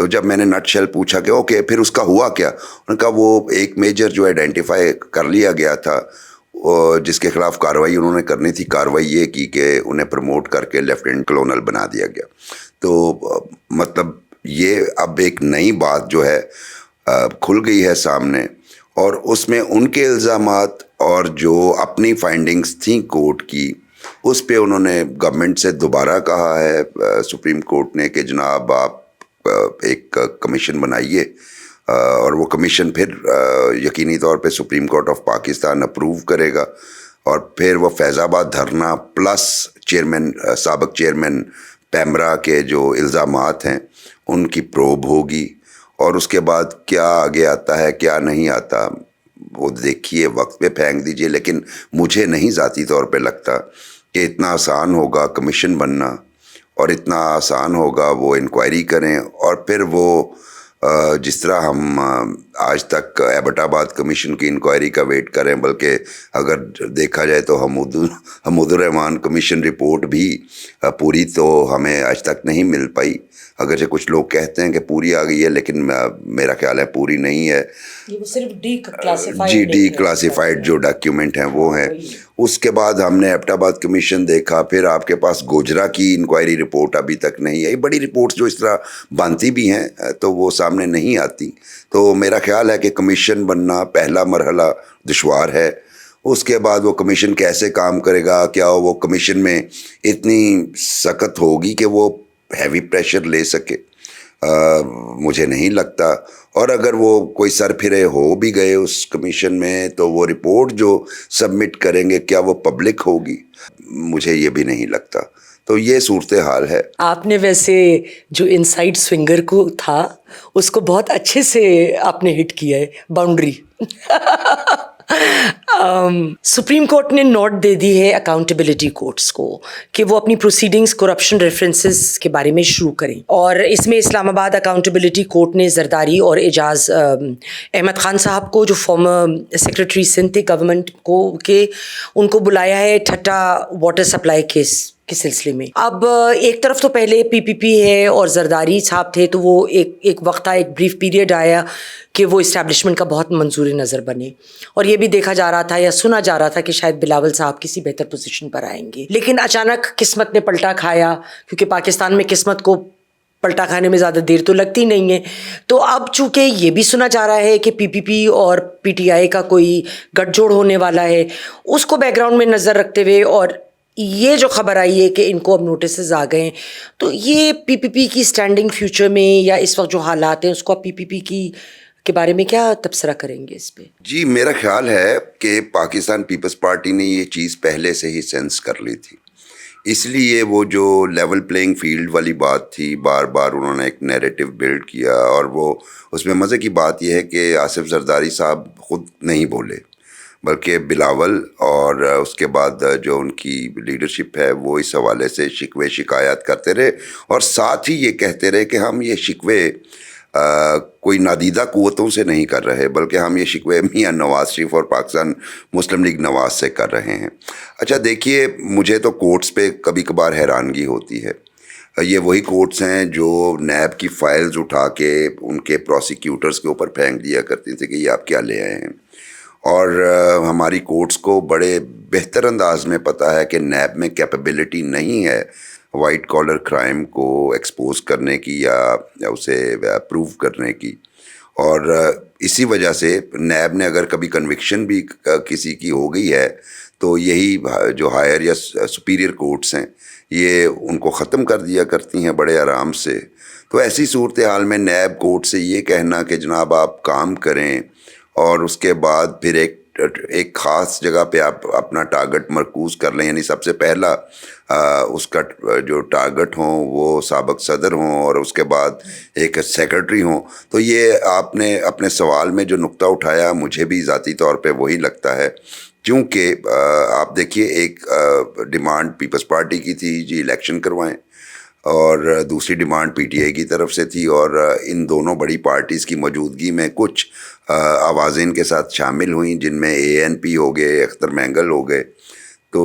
تو جب میں نے نٹ شیل پوچھا کہ اوکے پھر اس کا ہوا کیا، انہوں نے کہا وہ ایک میجر جو آئیڈینٹیفائی کر لیا گیا تھا جس کے خلاف کارروائی انہوں نے کرنی تھی، کارروائی یہ کی کہ انہیں پروموٹ کر کے لیفٹیننٹ کلونل بنا دیا گیا. تو مطلب یہ اب ایک نئی بات جو ہے کھل گئی ہے سامنے، اور اس میں ان کے الزامات اور جو اپنی فائنڈنگز تھیں کورٹ کی اس پہ انہوں نے گورنمنٹ سے دوبارہ کہا ہے سپریم کورٹ نے کہ جناب آپ ایک کمیشن بنائیے، اور وہ کمیشن پھر یقینی طور پہ supreme court of Pakistan approve کرے گا، اور پھر وہ فیض آباد دھرنا پلس سابق چیئرمین پیمرا کے جو الزامات ہیں ان کی پروب ہوگی، اور اس کے بعد کیا آگے آتا ہے کیا نہیں آتا وہ دیکھیے، وقت پہ پھینک دیجئے. لیکن مجھے نہیں ذاتی طور پہ لگتا کہ اتنا آسان ہوگا کمیشن بننا، اور اتنا آسان ہوگا وہ انکوائری کریں، اور پھر وہ جس طرح ہم آج تک ایبٹ آباد کمیشن کی انکوائری کا ویٹ کریں، بلکہ اگر دیکھا جائے تو حمود الرحمان کمیشن رپورٹ بھی پوری تو ہمیں آج تک نہیں مل پائی، اگرچہ کچھ لوگ کہتے ہیں کہ پوری آ گئی ہے، لیکن میرا خیال ہے پوری نہیں ہے. صرف ڈی کلاسیفائڈ جو ڈاکیومنٹ ہیں وہ ہیں. اس کے بعد ہم نے ایبٹ آباد کمیشن دیکھا، پھر آپ کے پاس گوجرا کی انکوائری رپورٹ ابھی تک نہیں آئی. بڑی رپورٹس جو اس طرح بنتی بھی ہیں تو وہ سامنے نہیں آتی. تو میرا خیال ہے کہ کمیشن بننا پہلا مرحلہ دشوار ہے. اس کے بعد وہ کمیشن کیسے کام کرے گا، کیا وہ کمیشن میں اتنی سخت ہوگی کہ وہ ہیوی پریشر لے سکے، مجھے نہیں لگتا. اور اگر وہ کوئی سر پھرے ہو بھی گئے اس کمیشن میں تو وہ رپورٹ جو سبمٹ کریں گے کیا وہ پبلک ہوگی، مجھے یہ بھی نہیں لگتا. تو یہ صورتحال ہے. آپ نے ویسے جو انسائڈ سوئنگر کو تھا اس کو بہت اچھے سے آپ نے ہٹ کیا ہے، باؤنڈری. سپریم کورٹ نے نوٹ دے دی ہے اکاؤنٹیبلٹی کورٹس کو کہ وہ اپنی پروسیڈنگز کرپشن ریفرنسز کے بارے میں شروع کریں، اور اس میں اسلام آباد اکاؤنٹیبلٹی کورٹ نے زرداری اور اعجاز احمد خان صاحب کو جو فارمر سیکرٹری سندھ تھے گورنمنٹ کو، کہ ان کو بلایا ہے ٹھٹا واٹر سپلائی کیس کے سلسلے میں. اب ایک طرف تو پہلے پی پی پی ہے اور زرداری صاحب تھے، تو وہ ایک وقت تھا، ایک بریف پیریڈ آیا کہ وہ اسٹیبلشمنٹ کا بہت منظور نظر بنے، اور یہ بھی دیکھا جا رہا تھا یا سنا جا رہا تھا کہ شاید بلاول صاحب کسی بہتر پوزیشن پر آئیں گے. لیکن اچانک قسمت نے پلٹا کھایا، کیونکہ پاکستان میں قسمت کو پلٹا کھانے میں زیادہ دیر تو لگتی نہیں ہے. تو اب چونکہ یہ بھی سنا جا رہا ہے کہ پی پی پی اور پی ٹی آئی کا کوئی گٹھ جوڑ ہونے والا ہے، اس کو بیک گراؤنڈ میں نظر رکھتے ہوئے، اور یہ جو خبر آئی ہے کہ ان کو اب نوٹسز آ گئے ہیں، تو یہ پی پی پی کی سٹینڈنگ فیوچر میں یا اس وقت جو حالات ہیں اس کو پی پی پی کے بارے میں کیا تبصرہ کریں گے اس پہ؟ جی میرا خیال ہے کہ پاکستان پیپلز پارٹی نے یہ چیز پہلے سے ہی سینس کر لی تھی، اس لیے وہ جو لیول پلینگ فیلڈ والی بات تھی بار بار انہوں نے ایک نیریٹو بلڈ کیا. اور وہ اس میں مزے کی بات یہ ہے کہ آصف زرداری صاحب خود نہیں بولے، بلکہ بلاول اور اس کے بعد جو ان کی لیڈرشپ ہے وہ اس حوالے سے شکوے شکایات کرتے رہے، اور ساتھ ہی یہ کہتے رہے کہ ہم یہ شکوے کوئی نادیدہ قوتوں سے نہیں کر رہے، بلکہ ہم یہ شکوے میاں نواز شریف اور پاکستان مسلم لیگ نواز سے کر رہے ہیں. اچھا دیکھیے، مجھے تو کورٹس پہ کبھی کبھار حیرانگی ہوتی ہے. یہ وہی کورٹس ہیں جو نیب کی فائلز اٹھا کے ان کے پروسیکیوٹرز کے اوپر پھینک دیا کرتی تھے کہ یہ آپ کیا لے آئے ہیں. اور ہماری کورٹس کو بڑے بہتر انداز میں پتہ ہے کہ نیب میں کیپیبلٹی نہیں ہے وائٹ کالر کرائم کو ایکسپوز کرنے کی یا اسے پروو کرنے کی. اور اسی وجہ سے نیب نے اگر کبھی کنوکشن بھی کسی کی ہو گئی ہے تو یہی جو ہائر یا سپیریئر کورٹس ہیں یہ ان کو ختم کر دیا کرتی ہیں بڑے آرام سے. تو ایسی صورتحال میں نیب کورٹ سے یہ کہنا کہ جناب آپ کام کریں اور اس کے بعد پھر ایک خاص جگہ پہ آپ اپنا ٹارگٹ مرکوز کر لیں، یعنی سب سے پہلا اس کا جو ٹارگٹ ہوں وہ سابق صدر ہوں اور اس کے بعد ایک سیکرٹری ہوں. تو یہ آپ نے اپنے سوال میں جو نقطہ اٹھایا مجھے بھی ذاتی طور پہ وہی لگتا ہے، کیونکہ آپ دیکھیے ایک ڈیمانڈ پیپلز پارٹی کی تھی جی الیکشن کروائیں، اور دوسری ڈیمانڈ پی ٹی آئی کی طرف سے تھی، اور ان دونوں بڑی پارٹیز کی موجودگی میں کچھ آوازیں ان کے ساتھ شامل ہوئیں جن میں اے این پی ہو گئے، اختر مینگل ہو گئے. تو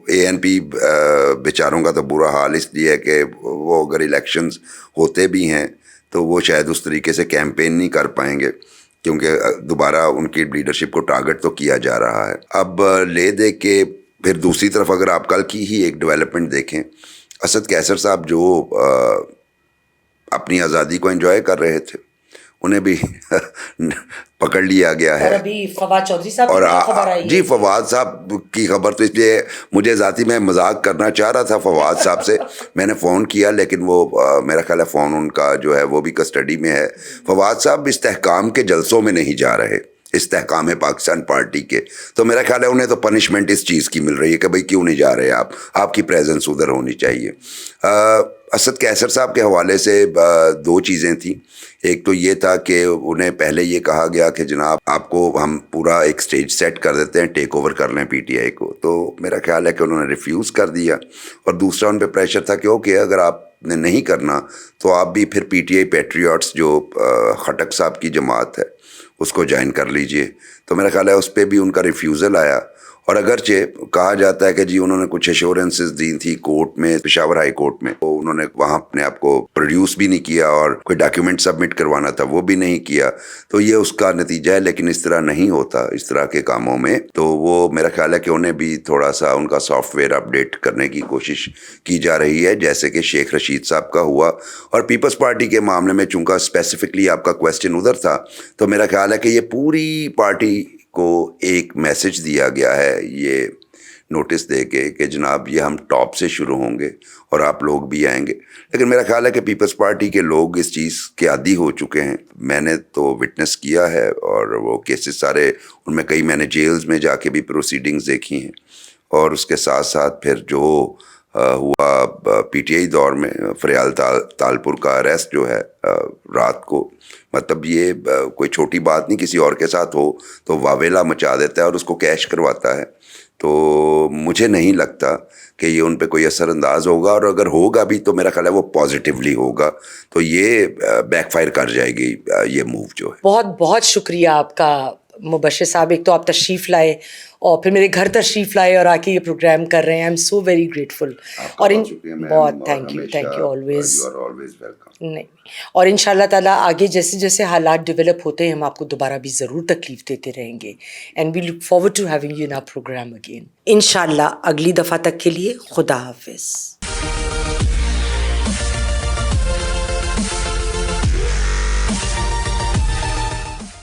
اے این پی بیچاروں کا تو برا حال اس لیے ہے کہ وہ اگر الیکشنز ہوتے بھی ہیں تو وہ شاید اس طریقے سے کیمپین نہیں کر پائیں گے کیونکہ دوبارہ ان کی لیڈرشپ کو ٹارگٹ تو کیا جا رہا ہے. اب لے دے کے پھر دوسری طرف اگر آپ کل کی ہی ایک ڈیولپمنٹ دیکھیں, اسد کیسر صاحب جو اپنی آزادی کو انجوائے کر رہے تھے انہیں بھی پکڑ لیا گیا ہے. اور ابھی فواد چودھری صاحب اور کی خبر آئی ہے. جی فواد صاحب کی خبر تو اس لیے مجھے ذاتی میں مذاق کرنا چاہ رہا تھا فواد صاحب سے, میں نے فون کیا لیکن وہ میرا خیال ہے فون ان کا جو ہے وہ بھی کسٹڈی میں ہے. فواد صاحب استحکام کے جلسوں میں نہیں جا رہے, استحکام پاکستان پارٹی کے, تو میرا خیال ہے انہیں تو پنشمنٹ اس چیز کی مل رہی ہے کہ بھائی کیوں نہیں جا رہے آپ کی پریزنس ادھر ہونی چاہیے. اسد کیسر صاحب کے حوالے سے دو چیزیں تھیں. ایک تو یہ تھا کہ انہیں پہلے یہ کہا گیا کہ جناب آپ کو ہم پورا ایک سٹیج سیٹ کر دیتے ہیں, ٹیک اوور کر لیں پی ٹی آئی کو, تو میرا خیال ہے کہ انہوں نے ریفیوز کر دیا. اور دوسرا ان پہ پریشر تھا کہ اوکے اگر آپ نے نہیں کرنا تو آپ بھی پھر پی ٹی آئی پیٹریاٹس جو خٹک صاحب کی جماعت ہے اس کو جوائن کر لیجئے. تو میرا خیال ہے اس پہ بھی ان کا ریفیوزل آیا. اور اگرچہ کہا جاتا ہے کہ جی انہوں نے کچھ ایشورنسز دی تھی کورٹ میں, پشاور ہائی کورٹ میں, تو انہوں نے وہاں اپنے آپ کو پروڈیوس بھی نہیں کیا اور کوئی ڈاکیومنٹ سبمٹ کروانا تھا وہ بھی نہیں کیا, تو یہ اس کا نتیجہ ہے. لیکن اس طرح نہیں ہوتا اس طرح کے کاموں میں, تو وہ میرا خیال ہے کہ انہیں بھی تھوڑا سا ان کا سافٹ ویئر اپڈیٹ کرنے کی کوشش کی جا رہی ہے, جیسے کہ شیخ رشید صاحب کا ہوا. اور پیپلز پارٹی کے معاملے میں چونکہ اسپیسیفکلی آپ کا کویسچن ادھر تھا, تو میرا خیال ہے کہ یہ پوری پارٹی کو ایک میسج دیا گیا ہے یہ نوٹس دے کے کہ جناب یہ ہم ٹاپ سے شروع ہوں گے اور آپ لوگ بھی آئیں گے. لیکن میرا خیال ہے کہ پیپلز پارٹی کے لوگ اس چیز کے عادی ہو چکے ہیں. میں نے تو وٹنس کیا ہے اور وہ کیسز سارے ان میں کئی میں نے جیلز میں جا کے بھی پروسیڈنگز دیکھی ہیں, اور اس کے ساتھ ساتھ پھر جو ہوا پی ٹی آئی دور میں فریال تالپور کا اریسٹ جو ہے رات کو, مطلب یہ کوئی چھوٹی بات نہیں, کسی اور کے ساتھ ہو تو واویلا مچا دیتا ہے اور اس کو کیش کرواتا ہے. تو مجھے نہیں لگتا کہ یہ ان پہ کوئی اثر انداز ہوگا, اور اگر ہوگا بھی تو میرا خیال ہے وہ پازیٹیولی ہوگا, تو یہ بیک فائر کر جائے گی یہ موو جو ہے. بہت بہت شکریہ آپ کا مبشر صاحب, ایک تو آپ تشریف لائے اور پھر میرے گھر تشریف لائے اور آ کے یہ پروگرام کر رہے ہیں. I am so very grateful. اور بہت تھینک یو آلویز. نہیں, اور ان شاء اللہ تعالیٰ آگے جیسے جیسے حالات ڈیولپ ہوتے ہیں ہم آپ کو دوبارہ بھی ضرور تکلیف دیتے رہیں گے. And we look forward to having you in our programme again ان شاء اللہ. اگلی دفعہ تک کے لیے خدا حافظ.